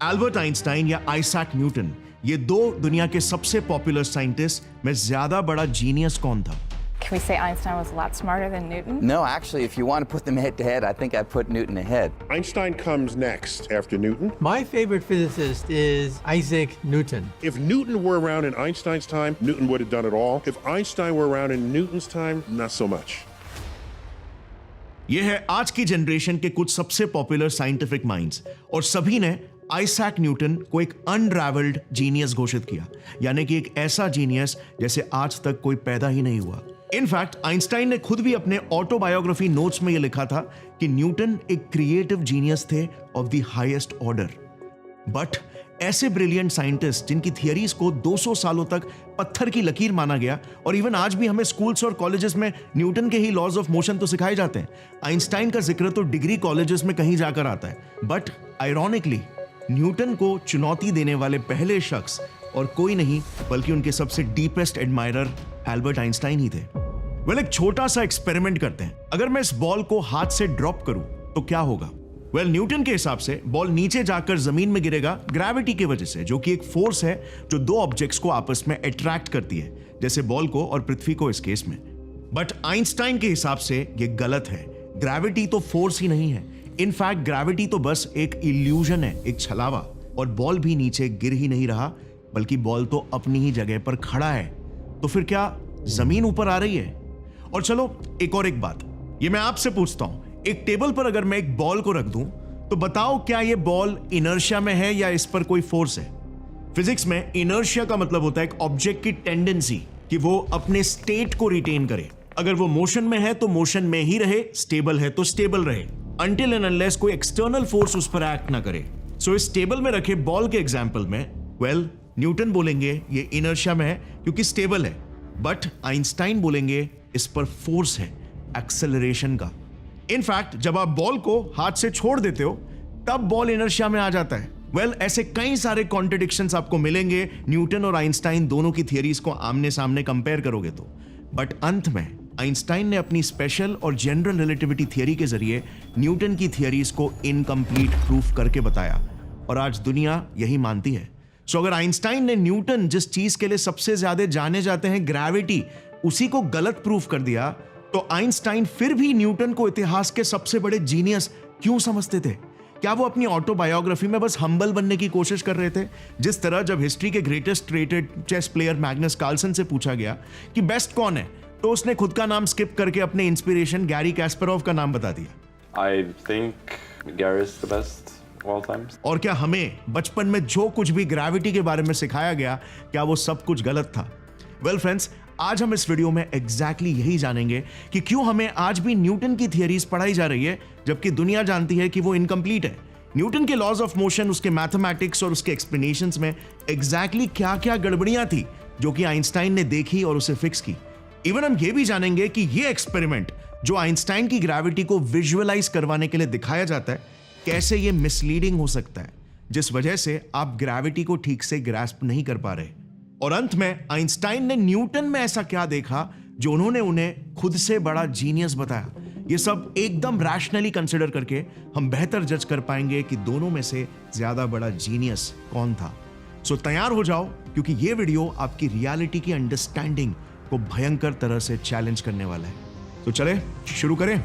Albert Einstein या Isaac Newton, ये दो दुनिया के सबसे पॉपुलर साइंटिस्ट में ज्यादा बड़ा जीनियस कौन था? Can we say Einstein was a lot smarter than Newton? No, actually, if you want to put them head to head, I think I'd put Newton ahead. Einstein comes next after Newton. My favorite physicist is Isaac Newton. If Newton were around in Einstein's time, Newton would have done it all. If Einstein were around in Newton's time, not so much. ये है आज की generation के कुछ सबसे popular scientific minds, और सभी ने आइजैक न्यूटन को एक अनरैवल्ड जीनियस घोषित किया, यानी कि एक ऐसा जीनियस जैसे आज तक कोई पैदा ही नहीं हुआ। इनफैक्ट आइंस्टाइन ने खुद भी अपने ऑटोबायोग्राफी नोट्स में यह लिखा था कि न्यूटन एक क्रिएटिव जीनियस थे of the highest order. But ऐसे ब्रिलियंट साइंटिस्ट जिनकी थियरीज को 200 सालों तक पत्थर की लकीर माना गया, और इवन आज भी हमें स्कूल्स और कॉलेजेस में न्यूटन के ही लॉज ऑफ मोशन तो सिखाए जाते हैं। आइंस्टाइन का जिक्र तो डिग्री कॉलेजेस में कहीं जाकर आता है, बट आयरॉनिकली न्यूटन को चुनौती देने वाले पहले शख्स और कोई नहीं बल्कि उनके सबसे डीपेस्ट एडमायरर एल्बर्ट आइंस्टाइन ही थे। वेल, एक छोटा सा एक्सपेरिमेंट करते हैं। अगर मैं इस बॉल को हाथ से ड्रॉप करूं तो क्या होगा? वेल, न्यूटन के हिसाब से बॉल नीचे जाकर जमीन में गिरेगा ग्रेविटी की वजह से, जो कि एक फोर्स है जो दो ऑब्जेक्ट्स को आपस में अट्रैक्ट करती है, जैसे बॉल को और पृथ्वी को इस केस में। बट आइंस्टाइन के हिसाब से यह गलत है। ग्रेविटी तो फोर्स ही नहीं है। इनफैक्ट ग्रेविटी तो बस एक इल्यूजन है, एक छलावा, और बॉल भी नीचे गिर ही नहीं रहा बल्कि बॉल तो अपनी ही जगह पर खड़ा है। तो फिर क्या जमीन ऊपर आ रही है? और चलो एक बात, ये मैं आपसे पूछता हूं, एक टेबल पर अगर मैं एक बॉल को रख दूं तो बताओ क्या ये बॉल इनर्शिया में है या इस पर कोई फोर्स है? फिजिक्स में इनर्शिया का मतलब होता है एक ऑब्जेक्ट की टेंडेंसी कि वो अपने स्टेट को रिटेन करे। अगर वो मोशन में है तो मोशन में ही रहे, स्टेबल है तो स्टेबल रहे, अनटिल एंड अनलेस कोई एक्सटर्नल फोर्स उस पर एक्ट ना करे। सो इस टेबल में रखे बॉल के एग्जांपल में वेल, न्यूटन बोलेंगे ये इनर्शिया में है क्योंकि स्टेबल है, बट आइंस्टाइन बोलेंगे इस पर फोर्स है, एक्सेलरेशन का। इनफैक्ट जब आप बॉल को हाथ से छोड़ देते हो तब बॉल इनर्शिया में आ जाता है। वेल, ऐसे कई सारे कॉन्ट्रडिक्शंस आपको मिलेंगे न्यूटन और आइंस्टाइन दोनों की थियरीज को आमने सामने कंपेयर करोगे तो। बट अंत में आइंस्टाइन ने अपनी स्पेशल और जनरल रिलेटिविटी थियरी के जरिए न्यूटन की थियरीज को इनकम्प्लीट प्रूफ करके बताया, और आज दुनिया यही मानती है। सो अगर आइंस्टाइन ने न्यूटन जिस चीज के लिए सबसे ज्यादा जाने जाते हैं, ग्रेविटी, उसी को गलत प्रूफ कर दिया, तो आइंस्टाइन फिर भी न्यूटन को इतिहास के सबसे बड़े जीनियस क्यों समझते थे? क्या वो अपनी ऑटोबायोग्राफी में बस हम्बल बनने की कोशिश कर रहे थे? जिस तरह जब हिस्ट्री के greatest rated chess player Magnus Carlsen से पूछा गया कि बेस्ट कौन है, तो उसने खुद का नाम स्किप करके अपने इंस्पिरेशन गैरी कैस्परोव का नाम बता दिया। I think Gary is the best of all times. और क्या हमें बचपन में जो कुछ भी ग्रेविटी के बारे में सिखाया गया, क्या वो सब कुछ गलत था? वेल फ्रेंड्स, आज हम इस वीडियो में एग्जैक्टली यही जानेंगे कि क्यों हमें आज भी न्यूटन की थियरीज पढ़ाई जा रही है जबकि दुनिया जानती है कि वो इनकम्प्लीट है। न्यूटन के लॉज ऑफ मोशन, उसके मैथमेटिक्स और उसके एक्सप्लेनेशंस में एग्जैक्टली क्या क्या गड़बड़ियां थी जो कि आइंस्टाइन ने देखी और उसे फिक्स की। इवन हम ये भी जानेंगे कि ये एक्सपेरिमेंट जो आइंस्टाइन की ग्रेविटी को विजुअलाइज करवाने के लिए दिखाया जाता है, कैसे ये मिसलीडिंग हो सकता है, जिस वजह से आप ग्रेविटी को ठीक से ग्रास्प नहीं कर पा रहे। और अंत में आइंस्टाइन ने न्यूटन में ऐसा क्या देखा जो उन्होंने उन्हें खुद से बड़ा जीनियस बताया। ये सब एकदम रैशनली कंसिडर करके हम बेहतर जज कर पाएंगे कि दोनों में से ज्यादा बड़ा जीनियस कौन था। सो तैयार हो जाओ, क्योंकि ये वीडियो आपकी रियलिटी की अंडरस्टैंडिंग को भयंकर तरह से चैलेंज करने वाला है। तो चले शुरू करें।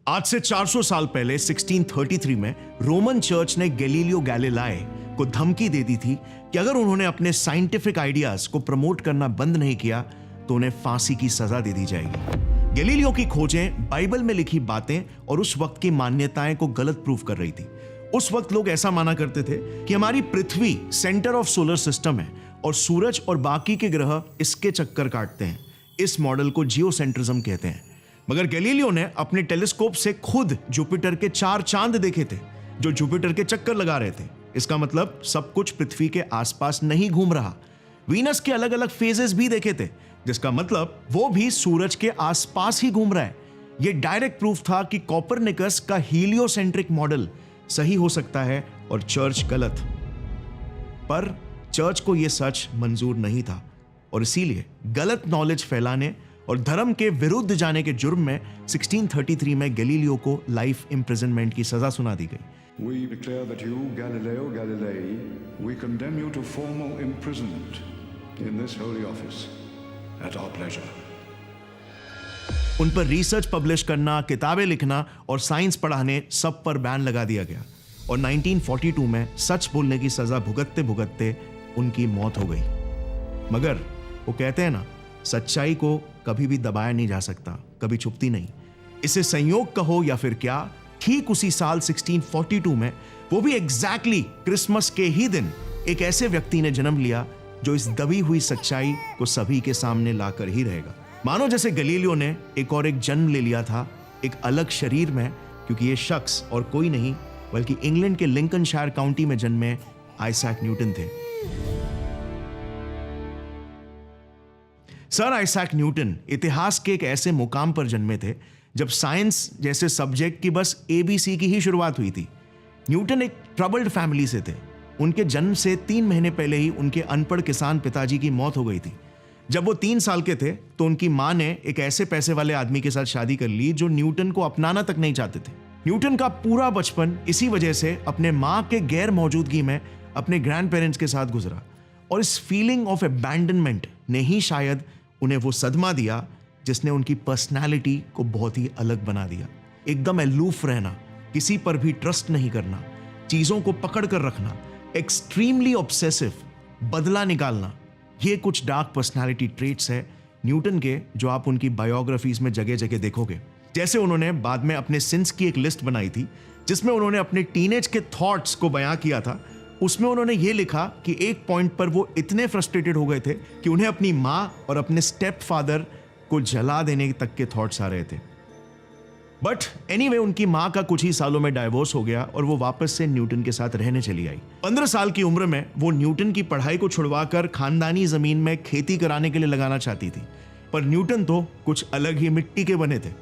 आज से 400 साल पहले 1633 में रोमन चर्च ने गैलीलियो गैलीलाई को धमकी दे दी थी कि अगर उन्होंने अपने साइंटिफिक आइडियाज को प्रमोट करना बंद नहीं किया तो उन्हें फांसी की सजा दे दी जाएगी। गैलीलियो की खोजें बाइबल में लिखी बातें और उस वक्त की मान्यताएं को गलत प्रूफ कर रही थी। उस वक्त लोग ऐसा माना करते थे कि हमारी पृथ्वी सेंटर ऑफ सोलर सिस्टम है और सूरज और बाकी के ग्रह इसके चक्कर काटते हैं। इस मॉडल को जियोसेंट्रिज्म कहते हैं। मगर गैलीलियो ने अपने टेलीस्कोप से खुद जुपिटर के 4 चांद देखे थे जो जुपिटर के चक्कर लगा रहे थे। इसका मतलब सब कुछ पृथ्वी के आसपास नहीं घूम रहा। वीनस के अलग अलग फेजेस भी देखे थे, जिसका मतलब वो भी सूरज के आसपास ही घूम रहा है। यह डायरेक्ट प्रूफ था कि कोपरनिकस का हीलियोसेंट्रिक मॉडल सही हो सकता है और चर्च गलत। पर चर्च को यह सच मंजूर नहीं था और इसीलिए गलत नॉलेज फैलाने और धर्म के विरुद्ध जाने के जुर्म में 1633 में गैलीलियो को लाइफ इम्प्रिजनमेंट की सजा सुना दी गई। We declare that you, Galileo Galilei, we condemn you to formal imprisonment in this holy office at our pleasure. उन पर रिसर्च पब्लिश करना, किताबें लिखना और साइंस पढ़ाने सब पर बैन लगा दिया गया और 1942 में सच बोलने की सजा भुगतते भुगतते उनकी मौत हो गई। मगर वो कहते हैं ना, सच्चाई को कभी भी दबाया नहीं जा सकता, कभी छुपती नहीं। इसे संयोग कहो या फिर क्या, ठीक उसी साल 1642 में, वो भी एग्जैक्टली क्रिसमस के ही दिन, एक ऐसे व्यक्ति ने जन्म लिया जो इस दबी हुई सच्चाई को सभी के सामने लाकर ही रहेगा। मानो जैसे गैलीलियो ने एक जन्म ले लिया था, एक अलग शरीर में, क्योंकि ये शख्स और कोई नहीं बल्कि इंग्लैंड के लिंकनशायर काउंटी में जन्मे आइजैक न्यूटन थे। सर आइजैक न्यूटन इतिहास के एक ऐसे मुकाम पर जन्मे थे जब साइंस जैसे सब्जेक्ट की बस ABC की ही शुरुआत हुई थी। न्यूटन एक ट्रबल्ड फैमिली से थे। उनके जन्म से 3 महीने पहले ही उनके अनपढ़ किसान पिताजी की मौत हो गई थी। जब वो 3 साल के थे तो उनकी मां ने एक ऐसे पैसे वाले आदमी के साथ शादी कर ली जो न्यूटन को अपनाना तक नहीं चाहते थे। न्यूटन का पूरा बचपन इसी वजह से अपने मां के गैर मौजूदगी में अपने ग्रैंड पेरेंट्स के साथ गुजरा और इस फीलिंग ऑफ अबैंडनमेंट ने ही शायद उन्हें वो सदमा दिया जिसने उनकी पर्सनैलिटी को बहुत ही अलग बना दिया। एकदम अलूफ रहना, किसी पर भी ट्रस्ट नहीं करना, चीजों को पकड़ कर रखना, एक्सट्रीमली ऑब्सेसिव, बदला निकालना, ये कुछ डार्क पर्सनैलिटी ट्रेट्स है न्यूटन के जो आप उनकी बायोग्राफीज में जगह जगह देखोगे। जैसे उन्होंने बाद में अपने सिंस की एक लिस्ट बनाई थी जिसमें उन्होंने अपने टीनेज के थॉट्स को बयां किया था। उसमें उन्होंने ये लिखा कि एक पॉइंट पर वो इतने फ्रस्ट्रेटेड हो गए थे कि उन्हें अपनी मां और अपने स्टेप फादर को जला देने तक के थॉट्स आ रहे थे। बट एनीवे, उनकी मां का कुछ ही सालों में डाइवोर्स हो गया और वो वापस से न्यूटन के साथ रहने चली आई। 15 साल की उम्र में वो न्यूटन की पढ़ाई को छुड़वाकर खानदानी जमीन में खेती कराने के लिए लगाना चाहती थी, पर न्यूटन तो कुछ अलग ही मिट्टी के बने थे।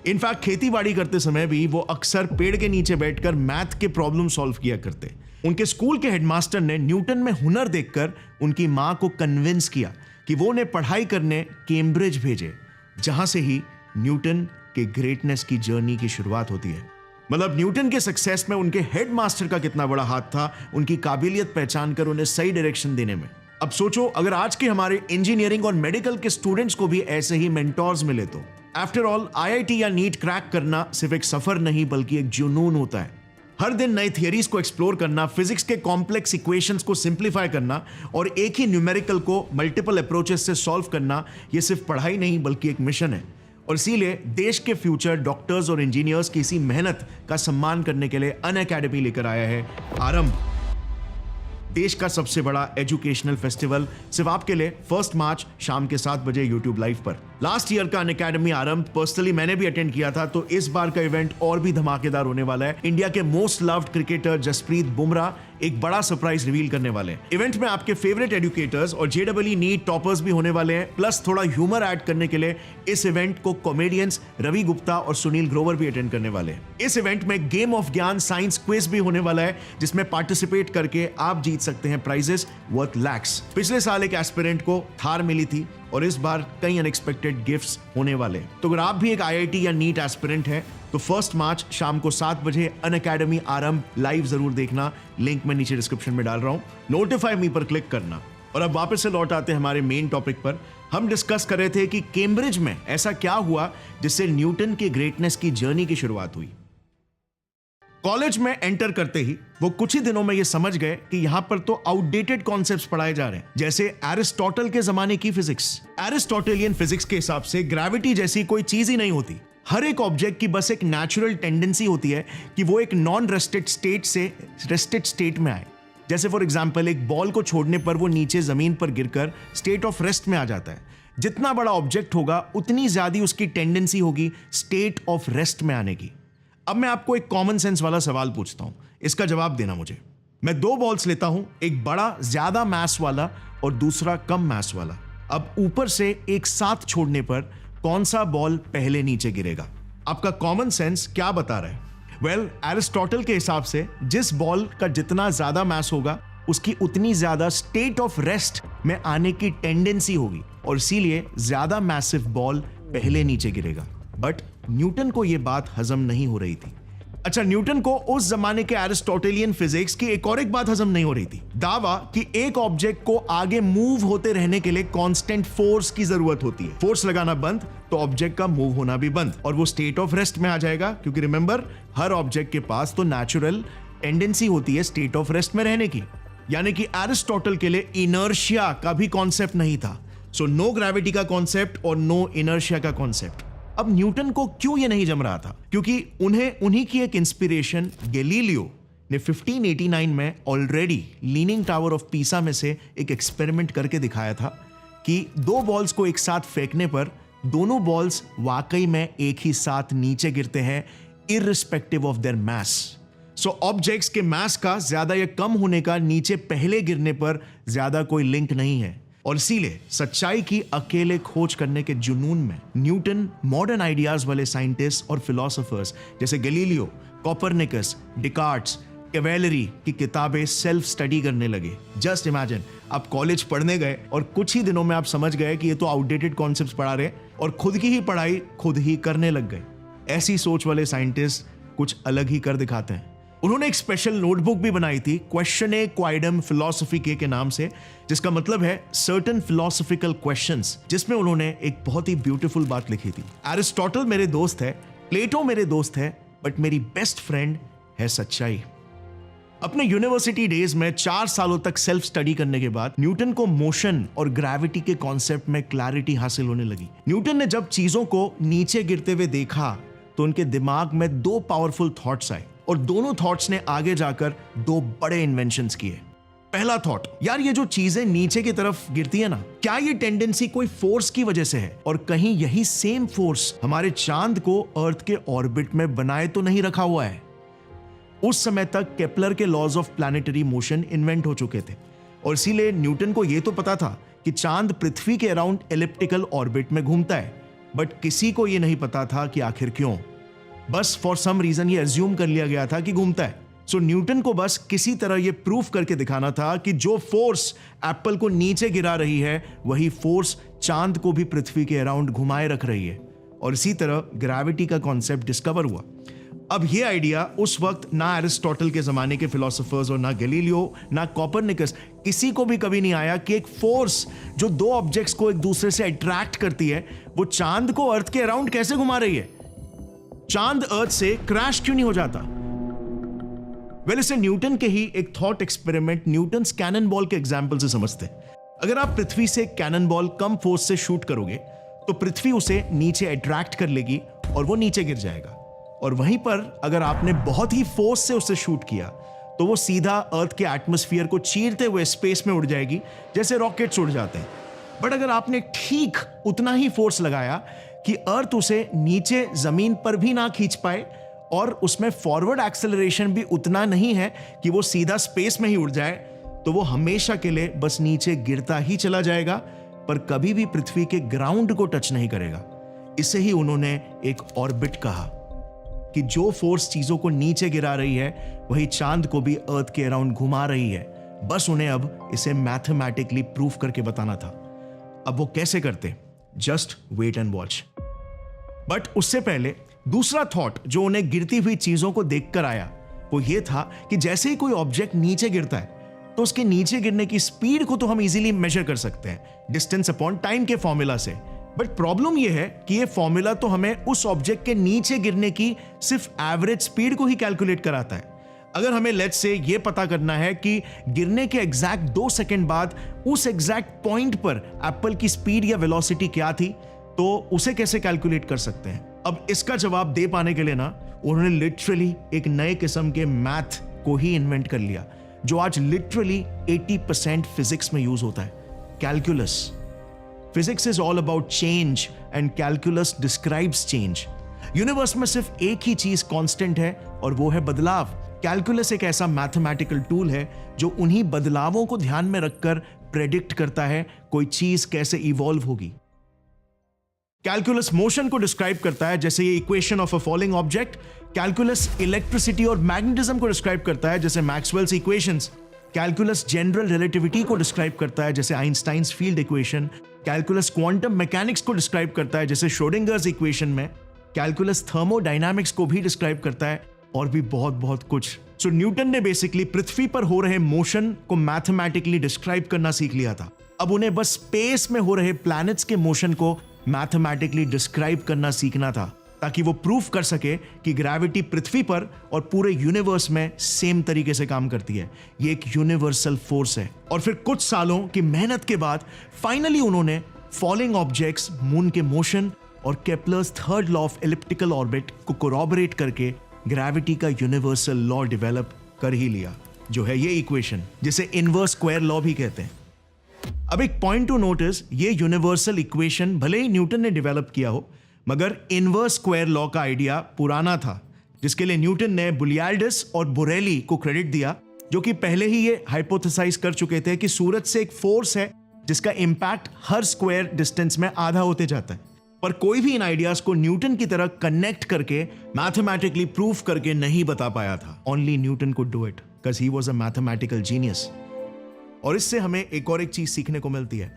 इनफैक्ट खेती बाड़ी करते समय भी वो अक्सर पेड़ के नीचे बैठकर मैथ के प्रॉब्लम सॉल्व किया करते। उनके स्कूल के हेडमास्टर ने न्यूटन में हुनर देखकर उनकी मां को कन्विंस किया कि वो उन्हें पढ़ाई करने कैम्ब्रिज भेजे, जहां से ही न्यूटन के ग्रेटनेस की जर्नी की शुरुआत होती है। मतलब न्यूटन के सक्सेस में उनके हेडमास्टर का कितना बड़ा हाथ था, उनकी काबिलियत पहचान कर उन्हें सही डायरेक्शन देने में। अब सोचो, अगर आज के हमारे इंजीनियरिंग और मेडिकल के स्टूडेंट्स को भी ऐसे ही मेंटोर्स मिले तो। आफ्टर ऑल, IIT या नीट क्रैक करना सिर्फ एक सफर नहीं बल्कि एक जुनून होता है। हर दिन नई थियरीज को एक्सप्लोर करना, फिजिक्स के कॉम्प्लेक्स इक्वेशंस को सिंप्लीफाई करना और एक ही न्यूमेरिकल को मल्टीपल अप्रोचेस से सॉल्व करना, यह सिर्फ पढ़ाई नहीं बल्कि एक मिशन है। और इसीलिए देश के फ्यूचर डॉक्टर्स और इंजीनियर्स की इसी मेहनत का सम्मान करने के लिए अनअकैडमी लेकर आया है आरंभ, देश का सबसे बड़ा एजुकेशनल फेस्टिवल, सिर्फ आपके लिए 1 मार्च शाम के 7 बजे YouTube लाइव पर। लास्ट ईयर का अनअकैडमी आरंभ पर्सनली मैंने भी अटेंड किया था, तो इस बार का इवेंट और भी धमाकेदार होने वाला है। इंडिया के most loved cricketer Jasprit Bumrah एक बड़ा सरप्राइज रिवील करने वाले हैं। इवेंट में आपके फेवरेट एजुकेटर्स और JEE नीट टॉपर्स भी होने वाले हैं। प्लस थोड़ा ह्यूमर ऐड करने के लिए इस इवेंट को कॉमेडियंस रवि गुप्ता और सुनील ग्रोवर भी अटेंड करने वाले हैं। इस इवेंट में गेम ऑफ ज्ञान साइंस क्विज भी होने वाला है, जिसमें पार्टिसिपेट करके आप जीत सकते हैं प्राइजेस वर्थ लैक्स। पिछले साल एक एस्पिरेंट को थार मिली थी और इस बार कई अनएक्सपेक्टेड गिफ्ट्स होने वाले। तो अगर आप भी एक IIT या नीट एस्पिरेंट हैं तो 1 मार्च शाम को 7 बजे अनअकैडमी आरंभ लाइव जरूर देखना। लिंक मैं नीचे डिस्क्रिप्शन में डाल रहा हूं, नोटिफाई मी पर क्लिक करना। और अब वापस से लौट आते हैं हमारे मेन टॉपिक पर। हम डिस्कस कर रहे थे कि कैम्ब्रिज में ऐसा क्या हुआ जिससे न्यूटन की ग्रेटनेस की जर्नी की शुरुआत हुई। कॉलेज में एंटर करते ही वो कुछ ही दिनों में ये समझ गए कि यहां पर तो आउटडेटेड कॉन्सेप्ट्स पढ़ाए जा रहे हैं, जैसे एरिस्टोटल के जमाने की फिजिक्स। एरिस्टोटेलियन फिजिक्स के हिसाब से ग्रेविटी जैसी कोई चीज ही नहीं होती। हर एक ऑब्जेक्ट की बस एक नेचुरल टेंडेंसी होती है कि वो एक नॉन रेस्टेड स्टेट से रेस्टेड स्टेट में आए। जैसे फॉर एग्जांपल, एक बॉल को छोड़ने पर वो नीचे जमीन पर गिरकर स्टेट ऑफ रेस्ट में आ जाता है। जितना बड़ा ऑब्जेक्ट होगा उतनी ज्यादा उसकी टेंडेंसी होगी स्टेट ऑफ रेस्ट में आने की। अब मैं आपको एक कॉमन सेंस वाला सवाल पूछता हूं, इसका जवाब देना मुझे। मैं 2 बॉल्स लेता हूं, एक बड़ा ज्यादा मास वाला और दूसरा कम मास वाला। अब ऊपर से एक साथ छोड़ने पर कौन सा बॉल पहले नीचे गिरेगा? आपका कॉमन सेंस क्या बता रहा है? वेल, एरिस्टोटल के हिसाब से जिस बॉल का जितना ज्यादा मास होगा उसकी उतनी ज्यादा स्टेट ऑफ रेस्ट में आने की टेंडेंसी होगी और इसीलिए ज्यादा मैसिव बॉल पहले नीचे गिरेगा। बट न्यूटन को यह बात हजम नहीं हो रही थी। अच्छा, न्यूटन को उस जमाने के एरिस्टोटेलियन फिजिक्स की एक बात हजम नहीं हो रही थी। दावा कि एक ऑब्जेक्ट को आगे मूव होते रहने के लिए कांस्टेंट फोर्स की जरूरत होती है। फोर्स लगाना बंद तो ऑब्जेक्ट का मूव होना भी बंद और वो स्टेट ऑफ रेस्ट में आ जाएगा, क्योंकि रिमेंबर हर ऑब्जेक्ट के पास तो नेचुरल टेंडेंसी होती है स्टेट ऑफ रेस्ट में रहने की। यानी कि एरिस्टोटल के लिए इनर्शिया का भी कॉन्सेप्ट नहीं था। सो नो ग्रेविटी का कॉन्सेप्ट और नो इनर्शिया का कॉन्सेप्ट। अब न्यूटन को क्यों ये नहीं जम रहा था? क्योंकि उन्हीं की एक इंस्पिरेशन गैलीलियो ने 1589 में already leaning tower of Pisa में से एक एक्सपेरिमेंट करके दिखाया था कि दो बॉल्स को एक साथ फेंकने पर दोनों बॉल्स वाकई में एक ही साथ नीचे गिरते हैं, irrespective of their mass. So objects के मास का ज्यादा या कम होने का नीचे पहले गिरने पर ज्यादा कोई लिंक नहीं है। और इसीलिए सच्चाई की अकेले खोज करने के जुनून में न्यूटन मॉडर्न आइडियाज वाले साइंटिस्ट और फिलोसोफर्स जैसे गैलीलियो, कोपरनिकस, डिकार्ट्स, कैवेलरी की किताबें सेल्फ स्टडी करने लगे। जस्ट इमेजिन, आप कॉलेज पढ़ने गए और कुछ ही दिनों में आप समझ गए कि ये तो आउटडेटेड कॉन्सेप्ट्स पढ़ा रहे और खुद की ही पढ़ाई खुद ही करने लग गए। ऐसी सोच वाले साइंटिस्ट कुछ अलग ही कर दिखाते हैं। उन्होंने एक स्पेशल नोटबुक भी बनाई थी, क्वेश्चने क्वाइडम फिलोसफिके के नाम से, जिसका मतलब है सर्टेन फिलोसफिकल क्वेश्चंस, जिसमें उन्होंने एक बहुत ही ब्यूटीफुल बात लिखी थी। एरिस्टोटल मेरे दोस्त है, प्लेटो मेरे दोस्त है, बट मेरी बेस्ट फ्रेंड है सच्चाई। अपने यूनिवर्सिटी डेज में 4 सालों तक सेल्फ स्टडी करने के बाद न्यूटन को मोशन और ग्रेविटी के कॉन्सेप्ट में क्लैरिटी हासिल होने लगी। न्यूटन ने जब चीजों को नीचे गिरते हुए देखा तो उनके दिमाग में 2 पावरफुल थॉट्स आए और दोनों थॉट्स ने आगे जाकर 2 बड़े इन्वेंशंस किए। पहला थॉट, यार ये जो चीजें नीचे की तरफ गिरती है ना, क्या ये टेंडेंसी कोई फोर्स की वजह से है? और कहीं यही सेम फोर्स हमारे चांद को अर्थ के ऑर्बिट में बनाए तो नहीं रखा हुआ है? उस समय तक केपलर के laws of planetary motion invent हो चुके थे और इसीलिए न्यूटन को यह तो पता था कि चांद पृथ्वी के अराउंड एलिप्टिकल ऑर्बिट में घूमता है, बट किसी को यह नहीं पता था कि आखिर क्यों। बस फॉर सम रीजन ये अज्यूम कर लिया गया था कि घूमता है। सो न्यूटन को बस किसी तरह ये प्रूफ करके दिखाना था कि जो फोर्स एप्पल को नीचे गिरा रही है वही फोर्स चांद को भी पृथ्वी के अराउंड घुमाए रख रही है। और इसी तरह ग्रेविटी का कॉन्सेप्ट डिस्कवर हुआ। अब ये आइडिया उस वक्त ना एरिस्टोटल के जमाने के फिलोसोफर्स और ना गैलीलियो ना कोपरनिकस किसी को भी कभी नहीं आया कि एक फोर्स जो 2 ऑब्जेक्ट्स को एक दूसरे से अट्रैक्ट करती है वो चांद को अर्थ के अराउंड कैसे घुमा रही है। चांद अर्थ से क्रैश क्यों नहीं हो जाता? वेल, इसे न्यूटन के ही एक thought experiment Newton's cannon ball के एग्जाम्पल से समझते हैं। अगर आप पृथ्वी से कैनन बॉल कम फोर्स से शूट करोगे तो पृथ्वी उसे नीचे अट्रैक्ट कर लेगी और वो नीचे गिर जाएगा। और वहीं पर अगर आपने बहुत ही फोर्स से उसे शूट किया तो वो सीधा अर्थ के एटमॉस्फेयर को चीरते हुए स्पेस में उड़ जाएगी, जैसे रॉकेट्स उड़ जाते हैं। बट अगर आपने ठीक उतना ही फोर्स लगाया कि अर्थ उसे नीचे जमीन पर भी ना खींच पाए और उसमें फॉरवर्ड एक्सेलरेशन भी उतना नहीं है कि वो सीधा स्पेस में ही उड़ जाए, तो वो हमेशा के लिए बस नीचे गिरता ही चला जाएगा, पर कभी भी पृथ्वी के ग्राउंड को टच नहीं करेगा। इसे ही उन्होंने एक ऑर्बिट कहा कि जो फोर्स चीजों को नीचे गिरा रही है वही चांद को भी अर्थ के अराउंड घुमा रही है। बस उन्हें अब इसे मैथमेटिकली प्रूफ करके बताना था। अब वो कैसे करते? Just wait and watch. But उससे पहले दूसरा थॉट जो उन्हें गिरती हुई चीजों को देखकर आया वो ये था कि जैसे ही कोई ऑब्जेक्ट नीचे गिरता है तो उसके नीचे गिरने की स्पीड को तो हम इजीली मेजर कर सकते हैं डिस्टेंस अपॉन टाइम के फॉर्मूला से। बट प्रॉब्लम यह है कि ये फॉर्मूला तो हमें उस ऑब्जेक्ट के नीचे गिरने की सिर्फ एवरेज स्पीड को ही कैलकुलेट कराता है। अगर हमें लेट्स से ये पता करना है कि गिरने के एग्जैक्ट 2 सेकंड बाद उस एग्जैक्ट पॉइंट पर एप्पल की स्पीड या वेलोसिटी क्या थी, तो उसे कैसे कैलकुलेट कर सकते हैं? अब इसका जवाब दे पाने के लिए ना उन्होंने लिटरली एक नए किस्म के मैथ को ही इन्वेंट कर लिया जो आज लिटरली 80% फिजिक्स में यूज होता है, calculus. Physics is all about change and calculus describes change. Universe में सिर्फ एक ही चीज कांस्टेंट है और वो है बदलाव। कैलकुलस एक ऐसा मैथमेटिकल टूल है जो उन्हीं बदलावों को ध्यान में रखकर प्रेडिक्ट करता है कोई चीज कैसे इवॉल्व होगी। कैलकुलस मोशन को डिस्क्राइब करता है, जैसे ये equation of a falling object. Calculus electricity और मैग्नेटिज्म को डिस्क्राइब करता है, जैसे Maxwell's equations. Calculus general relativity को डिस्क्राइब करता है, जैसे Einstein's field equation. Calculus quantum mechanics को डिस्क्राइब करता है, जैसे श्रोडिंगर्स इक्वेशन में कैलकुलस थर्मोडायनामिक्स को भी डिस्क्राइब करता है, और भी बहुत बहुत कुछ। सो न्यूटन ने बेसिकली पृथ्वी पर हो रहे मोशन को मैथमेटिकली डिस्क्राइब करना सीख लिया था। अब उन्हें बस स्पेस में हो रहे प्लैनेट्स के मोशन को मैथमेटिकली डिस्क्राइब करना सीखना था, ताकि वो प्रूफ कर सके कि ग्रेविटी पृथ्वी पर और पूरे यूनिवर्स में सेम तरीके से काम करती है। ये एक यूनिवर्सल फोर्स है। और फिर कुछ सालों की मेहनत के बाद फाइनली उन्होंने फॉलिंग ऑब्जेक्ट्स, मून के मोशन और Kepler's third law of elliptical orbit को कोरॉबरेट करके ग्रेविटी का यूनिवर्सल लॉ डेवलप कर ही लिया, जो है ये इक्वेशन, जिसे इनवर्स स्क्वायर लॉ भी कहते हैं। अब एक पॉइंट टू नोटिस, ये यूनिवर्सल इक्वेशन भले ही न्यूटन ने डेवलप किया हो, मगर इनवर्स स्क्वायर लॉ का आइडिया पुराना था, जिसके लिए न्यूटन ने बुलियार्डिस और बोरेली को क्रेडिट दिया, जो कि पहले ही ये हाइपोथेसाइज कर चुके थे कि सूरज से एक फोर्स है जिसका इंपैक्ट हर स्क्वायर डिस्टेंस में आधा होते जाता है। पर कोई भी इन आइडियाज को न्यूटन की तरह कनेक्ट करके मैथमेटिकली प्रूफ करके नहीं बता पाया था। Only Newton could do it because he was a mathematical genius. और इससे हमें एक और एक चीज सीखने को मिलती है।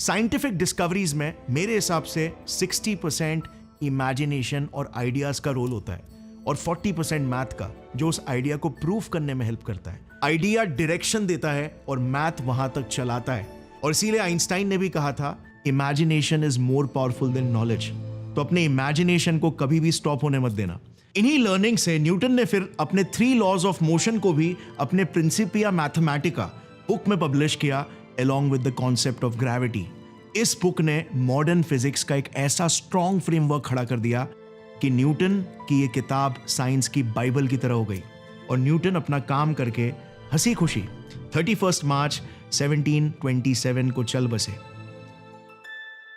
साइंटिफिक डिस्कवरीज में मेरे हिसाब से 60% इमेजिनेशन और आइडियाज का रोल होता है, और 40% मैथ का, जो उस आइडिया को प्रूफ करने में हेल्प करता है। आइडिया डायरेक्शन देता है और मैथ वहां तक चलाता है। और इसीलिए आइंस्टाइन ने भी कहा था, imagination is more powerful than knowledge. तो अपने इमेजिनेशन को कभी भी स्टॉप होने मत देना। इन्हीं लर्निंग से न्यूटन ने फिर अपने 3 लॉज ऑफ मोशन को भी अपने प्रिंसिपिया मैथमेटिका बुक में पब्लिश किया, along with the concept of gravity। इस बुक ने मॉडर्न फिजिक्स का एक ऐसा स्ट्रॉन्ग फ्रेमवर्क खड़ा कर दिया कि न्यूटन की ये किताब साइंस की बाइबल की तरह हो गई, और न्यूटन अपना काम करके हंसी खुशी 31 मार्च 1727 को चल बसे।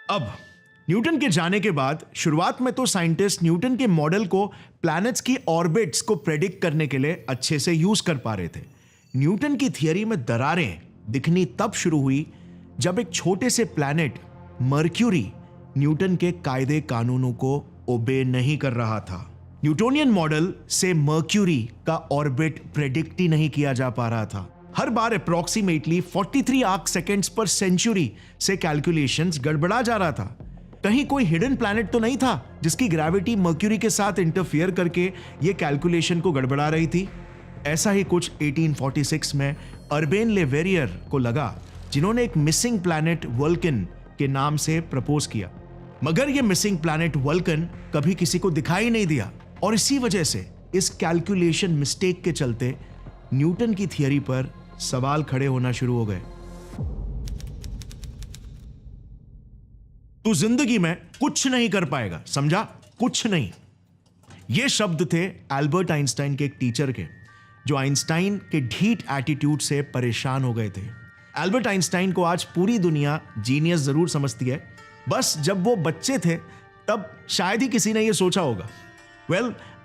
अब न्यूटन के जाने के बाद शुरुआत में तो साइंटिस्ट न्यूटन के मॉडल को प्लैनेट्स की ऑर्बिट्स को प्रेडिक्ट करने के लिए अच्छे से यूज कर पा रहे थे। न्यूटन की थियरी में दरारें दिखनी तब शुरू हुई जब एक छोटे से प्लैनेट मर्क्यूरी न्यूटन के कायदे कानूनों को ओबे नहीं कर रहा था। न्यूटोनियन मॉडल से मर्क्यूरी का ऑर्बिट प्रेडिक्ट ही नहीं किया जा पा रहा था। हर बार अप्रॉक्सीमेटली 43 आर्क सेकेंड्स पर सेंचुरी से कैलकुलेशंस गड़बड़ा जा रहा था। कहीं कोई हिडन प्लैनेट तो नहीं था जिसकी ग्रेविटी मर्क्यूरी के साथ इंटरफियर करके ये कैलकुलेशन को गड़बड़ा रही थी। ऐसा ही कुछ 1846 में अर्बेन लेवेरियर को लगा, जिन्होंने एक मिसिंग प्लैनेट वल्कन के नाम से प्रपोज किया। मगर ये मिसिंग प्लैनेट वल्कन कभी किसी को दिखाई नहीं दिया, और इसी वजह से इस कैलकुलेशन मिस्टेक के चलते न्यूटन की थियरी पर सवाल खड़े होना शुरू हो गए। तू जिंदगी में कुछ नहीं कर पाएगा, समझा? कुछ नहीं। ये शब्द थे एल्बर्ट आइंस्टाइन के एक टीचर के, जो आइंस्टाइन के ढीठ एटीट्यूड से परेशान हो गए थे। एल्बर्ट आइंस्टाइन को आज पूरी दुनिया जीनियस जरूर समझती है, बस जब वो बच्चे थे तब शायद ही किसी ने ये सोचा होगा।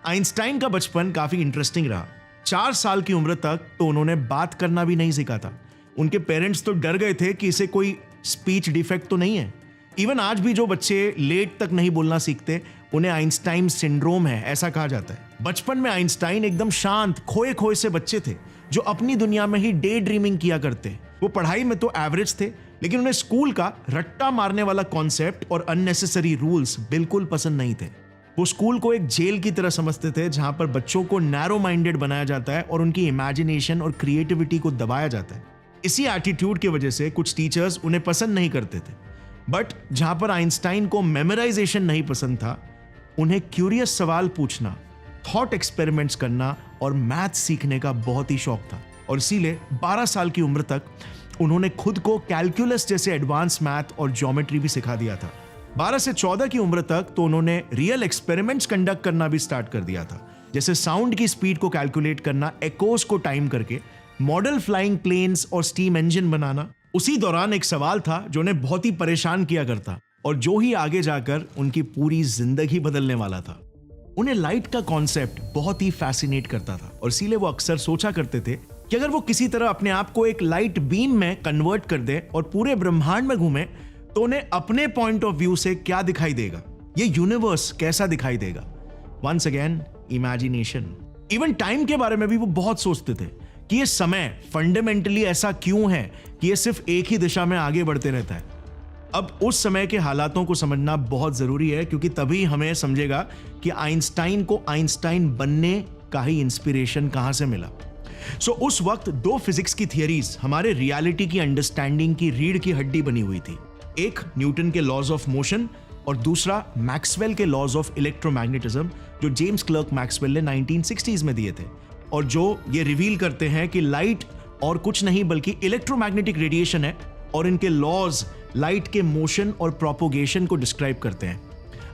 आइंस्टाइन का बचपन काफी इंटरेस्टिंग रहा। 4 साल की उम्र तक तो उन्होंने बात करना भी नहीं सीखा था। उनके पेरेंट्स तो डर गए थे कि इसे कोई स्पीच डिफेक्ट तो नहीं है। इवन आज भी जो बच्चे लेट तक नहीं बोलना सीखते, उन्हें आइंस्टाइन सिंड्रोम है ऐसा कहा जाता है। बचपन में आइंस्टाइन एकदम शांत खोए खोए से बच्चे थे, जो अपनी दुनिया में ही डे ड्रीमिंग किया करते। वो पढ़ाई में तो एवरेज थे, लेकिन उन्हें स्कूल का रट्टा मारने वाला कॉन्सेप्ट और अननेसेसरी रूल्स बिल्कुल पसंद नहीं थे। वो स्कूल को एक जेल की तरह समझते थे, जहां पर बच्चों को नैरो माइंडेड बनाया जाता है और उनकी इमेजिनेशन और क्रिएटिविटी को दबाया जाता है। इसी एटीट्यूड की वजह से कुछ टीचर्स उन्हें पसंद नहीं करते थे। बट जहां पर आइंस्टाइन को मेमोराइजेशन नहीं पसंद था, उन्हें क्यूरियस सवाल पूछना, थॉट एक्सपेरिमेंट्स करना और मैथ सीखने का बहुत ही शौक था। और इसीलिए 12 साल की उम्र तक उन्होंने खुद को कैलकुलस जैसे एडवांस मैथ और ज्योमेट्री भी सिखा दिया था। 12 से 14 की उम्र तक तो उन्होंने रियल एक्सपेरिमेंट्स कंडक्ट करना भी स्टार्ट कर दिया था, जैसे साउंड की स्पीड को कैलकुलेट करना, एकोस को टाइम करके, मॉडल फ्लाइंग प्लेन्स और स्टीम इंजन बनाना। उसी दौरान एक सवाल था जो उन्हें बहुत ही परेशान किया करता, और जो ही आगे जाकर उनकी पूरी जिंदगी बदलने वाला था। उन्हें लाइट का कॉन्सेप्ट बहुत ही फैसिनेट करता था, और इसीलिए वो अक्सर सोचा करते थे कि अगर वो किसी तरह अपने आप को एक लाइट बीम में कन्वर्ट कर दे और पूरे ब्रह्मांड में घूमे, तो उन्हें अपने पॉइंट ऑफ व्यू से क्या दिखाई देगा, ये यूनिवर्स कैसा दिखाई देगा। Once again imagination. Even time के बारे में भी वो बहुत सोचते थे कि ये समय फंडामेंटली ऐसा क्यों है कि ये सिर्फ एक ही दिशा में आगे बढ़ते रहता है। अब उस समय के हालातों को समझना बहुत जरूरी है, क्योंकि तभी हमें समझेगा कि आइंस्टाइन को आइंस्टाइन बनने का ही इंस्पिरेशन कहां से मिला। उस वक्त दो फिजिक्स की थियरीज हमारे रियलिटी की अंडरस्टैंडिंग की रीढ़ की हड्डी बनी हुई थी। एक न्यूटन के लॉज ऑफ मोशन और दूसरा मैक्सवेल के लॉज ऑफ इलेक्ट्रोमैग्नेटिज्म, जो जेम्स क्लर्क मैक्सवेल ने 1960s में दिए थे, और जो ये रिवील करते हैं कि लाइट और कुछ नहीं बल्कि इलेक्ट्रोमैग्नेटिक रेडिएशन है, और इनके लॉज लाइट के मोशन और प्रोपोगेशन को डिस्क्राइब करते हैं।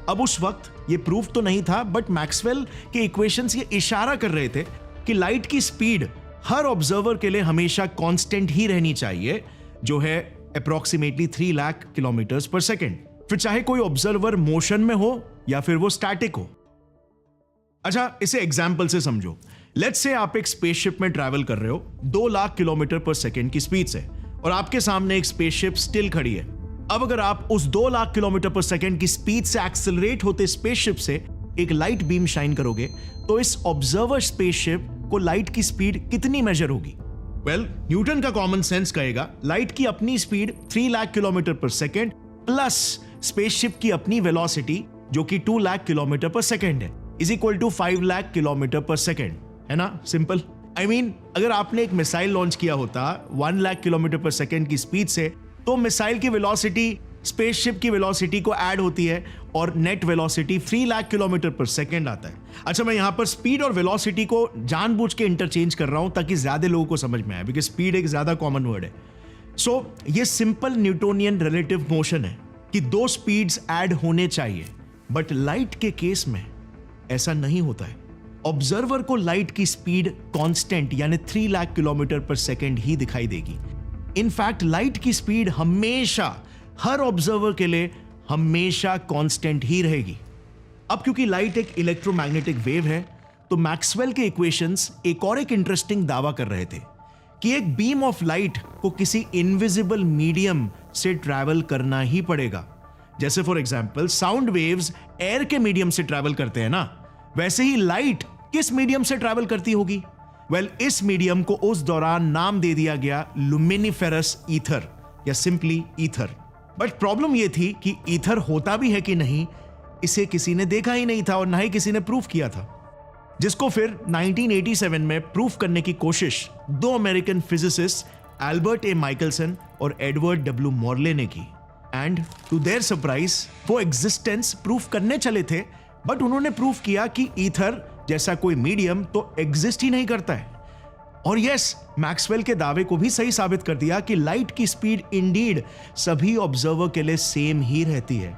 अब उस वक्त ये प्रूफ तो नहीं था, बट मैक्सवेल के इक्वेशंस ये इशारा कर रहे थे कि लाइट की स्पीड हर ऑब्जर्वर के लिए हमेशा कांस्टेंट ही रहनी चाहिए, जो है अप्रॉक्सीमेटली 3 लाख किलोमीटर्स पर सेकेंड, फिर चाहे कोई ऑब्जर्वर मोशन में हो या फिर वो स्टैटिक हो। अच्छा, इसे एग्जाम्पल से समझो। लेट्स से आप एक स्पेसशिप में ट्रैवल कर रहे हो 2 लाख किलोमीटर पर सेकेंड की स्पीड से, और आपके सामने एक स्पेसशिप स्टिल खड़ी है। अब अगर आप उस 2 लाख किलोमीटर पर सेकेंड की स्पीड से एक्सेलरेट होते स्पेसशिप से एक लाइट बीम शाइन करोगे, तो इस ऑब्जर्वर स्पेसशिप को लाइट की स्पीड कितनी मेजर होगी? वेल, न्यूटन का कॉमन सेंस कहेगा लाइट की अपनी speed 3 lakh kilometre per second plus spaceship की अपनी वेलोसिटी जो कि 2 लाख किलोमीटर पर सेकेंड है, is equal to 5 lakh kilometre per second. है ना सिंपल? I mean, अगर आपने एक मिसाइल लॉन्च किया होता 1 लाख किलोमीटर पर सेकेंड की स्पीड से, तो मिसाइल की वेलोसिटी स्पेसशिप की वेलोसिटी को ऐड होती है और net velocity 3 lakh kilometre per second आता है। अच्छा, मैं यहां पर स्पीड और वेलोसिटी को जानबूझ के इंटरचेंज कर रहा हूं ताकि ज्यादा लोगों को समझ में आए, बिकॉज स्पीड एक ज्यादा कॉमन वर्ड है। ये सिंपल न्यूटोनियन रिलेटिव मोशन है कि 2 स्पीड्स ऐड होने चाहिए, बट लाइट के केस में ऐसा नहीं होता है। ऑब्जर्वर को लाइट की स्पीड कांस्टेंट यानी 3 लाख किलोमीटर पर सेकेंड ही दिखाई देगी। इनफैक्ट लाइट की स्पीड हमेशा हर ऑब्जर्वर के लिए हमेशा कांस्टेंट ही रहेगी। अब क्योंकि लाइट एक इलेक्ट्रोमैग्नेटिक वेव है, तो मैक्सवेल के इक्वेशंस एक और एक इंटरेस्टिंग दावा कर रहे थे कि एक बीम ऑफ लाइट को किसी इनविजिबल मीडियम से ट्रैवल करना ही पड़ेगा। जैसे for example sound waves air के मीडियम से ट्रैवल करते हैं ना, वैसे ही लाइट किस मीडियम से ट्रैवल करती होगी? वेल, इस मीडियम को उस दौरान नाम दे दिया गया लुमिनिफेरस ईथर या सिंपली ईथर। बट प्रॉब्लम यह थी कि ईथर होता भी है कि नहीं, इसे किसी ने देखा ही नहीं था और ना ही किसी ने प्रूफ किया था, जिसको फिर 1987 में प्रूफ करने की कोशिश 2 अमेरिकन फिजिसिस्ट एल्बर्ट ए माइकलसन और एडवर्ड डब्ल्यू मॉर्ले ने की। एंड टू देयर सरप्राइज वो एग्जिस्टेंस प्रूफ करने चले थे, बट उन्होंने प्रूफ किया कि ईथर जैसा कोई मीडियम तो एग्जिस्ट ही नहीं करता है। और यस, मैक्सवेल के दावे को भी सही साबित कर दिया कि लाइट की स्पीड इंडीड सभी ऑब्जर्वर के लिए सेम ही रहती है।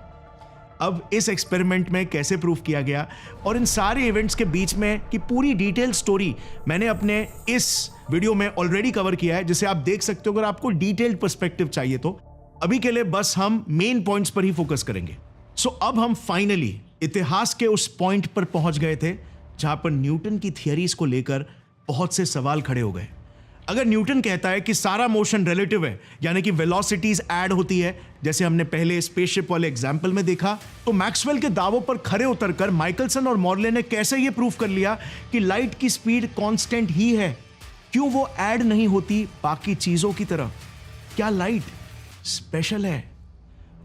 अब इस एक्सपेरिमेंट में कैसे प्रूफ किया गया और इन सारे इवेंट्स के बीच में की पूरी डिटेल स्टोरी मैंने अपने इस वीडियो में ऑलरेडी कवर किया है, जिसे आप देख सकते हो अगर आपको डिटेल्ड पर्सपेक्टिव चाहिए तो। अभी के लिए बस हम मेन पॉइंट्स पर ही फोकस करेंगे। अब हम फाइनली इतिहास के उस पॉइंट पर पहुंच गए थे जहां पर न्यूटन की थियरीज को लेकर बहुत से सवाल खड़े हो गए। अगर न्यूटन कहता है कि सारा मोशन रिलेटिव है, यानी कि वेलोसिटीज ऐड होती है, जैसे हमने पहले स्पेसशिप वाले एग्जाम्पल में देखा, तो मैक्सवेल के दावों पर खरे उतरकर माइकलसन और मॉर्ले ने कैसे यह प्रूफ कर लिया कि लाइट की स्पीड कांस्टेंट ही है? क्यों वो ऐड नहीं होती बाकी चीजों की तरह? क्या लाइट स्पेशल है?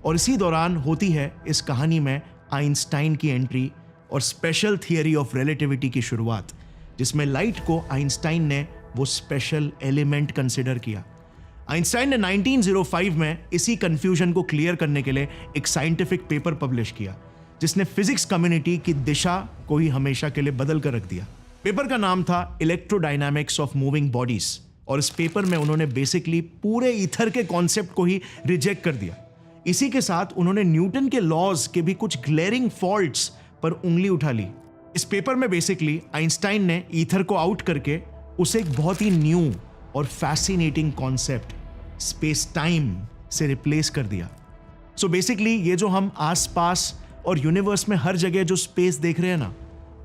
और इसी दौरान होती है इस कहानी में आइंस्टाइन की एंट्री और स्पेशल थियरी ऑफ रिलेटिविटी की शुरुआत, जिसमें लाइट को आइंस्टाइन ने वो स्पेशल एलिमेंट कंसिडर किया। आइंस्टाइन ने 1905 में इसी कंफ्यूजन को क्लियर करने के लिए एक साइंटिफिक पेपर पब्लिश किया, जिसने फिजिक्स कम्युनिटी की दिशा को ही हमेशा के लिए बदल कर रख दिया। पेपर का नाम था इलेक्ट्रोडायनामिक्स ऑफ मूविंग बॉडीज, और इस पेपर में उन्होंने बेसिकली पूरे ईथर के कॉन्सेप्ट को ही रिजेक्ट कर दिया। इसी के साथ उन्होंने न्यूटन के लॉज के भी कुछ ग्लेरिंग फॉल्ट्स पर उंगली उठा ली। इस पेपर में बेसिकली आइंस्टाइन ने ईथर को आउट करके उसे एक बहुत ही न्यू और फैसिनेटिंग कॉन्सेप्ट स्पेस टाइम से रिप्लेस कर दिया। बेसिकली ये जो हम आसपास और यूनिवर्स में हर जगह जो स्पेस देख रहे हैं ना,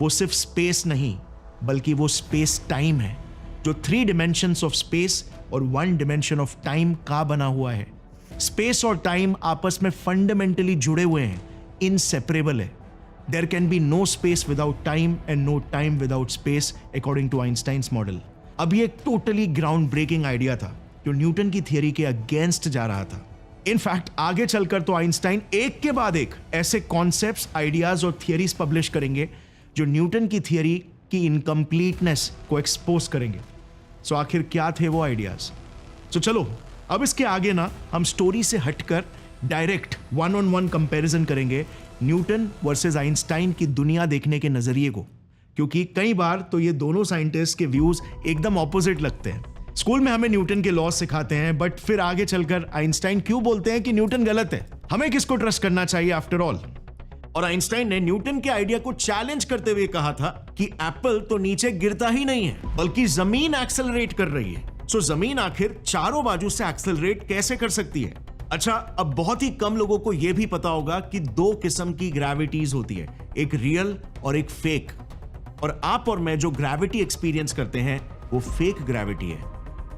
वो सिर्फ स्पेस नहीं बल्कि वो स्पेस टाइम है, जो 3 dimensions ऑफ स्पेस और 1 dimension ऑफ टाइम का बना हुआ है। स्पेस और टाइम आपस में फंडामेंटली जुड़े हुए हैं, इनसेपरेबल है। There can be no space without time and no time without space according to Einstein's model. अब ये एक टोटली ग्राउंड ब्रेकिंग आइडिया था जो न्यूटन की थियरी के अगेंस्ट जा रहा था। इनफैक्ट आगे चलकर तो आइंस्टाइन एक के बाद एक ऐसे कॉन्सेप्ट्स, आइडियाज और थियरीज पब्लिश करेंगे जो न्यूटन की थियरी की इनकम्प्लीटनेस को एक्सपोज करेंगे। सो आखिर क्या थे वो आइडियाज? सो चलो अब इसके आगे ना हम स्टोरी से हटकर डायरेक्ट 1-on-1 कंपैरिजन करेंगे न्यूटन वर्सेस आइंस्टाइन की दुनिया देखने के नजरिए को, क्योंकि कई बार तो ये दोनों साइंटिस्ट के व्यूज एकदम ऑपोजिट लगते हैं। स्कूल में हमें न्यूटन के लॉज सिखाते हैं, बट फिर आगे चलकर आइंस्टाइन क्यों बोलते हैं कि न्यूटन गलत है? हमें किसको ट्रस्ट करना चाहिए आफ्टर ऑल? और आइंस्टाइन ने न्यूटन के आइडिया को चैलेंज करते हुए कहा था कि एप्पल तो नीचे गिरता ही नहीं है, बल्कि जमीन एक्सेलरेट कर रही है। सो जमीन आखिर चारों बाजू से एक्सेलरेट कैसे कर सकती है? अच्छा, अब बहुत ही कम लोगों को यह भी पता होगा कि दो किस्म की ग्रेविटीज होती है, एक रियल और एक फेक। और आप और मैं जो ग्रेविटी एक्सपीरियंस करते हैं वो फेक ग्रेविटी है।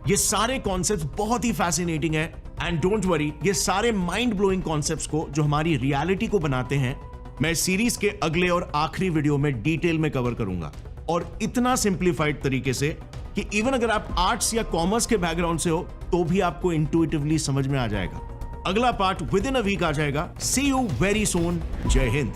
ये सारे कॉन्सेप्ट्स बहुत ही फैसिनेटिंग है, एंड डोंट वरी, ये सारे माइंड ब्लोइंग कॉन्सेप्ट्स को जो हमारी रियलिटी को बनाते हैं मैं सीरीज के अगले और आखिरी वीडियो में डिटेल में कवर करूंगा, और इतना सिंप्लीफाइड तरीके से कि इवन अगर आप आर्ट्स या कॉमर्स के बैकग्राउंड से हो तो भी आपको इंट्यूटिवली समझ में आ जाएगा। अगला part within a week आ जाएगा। See you very soon. जय हिंद।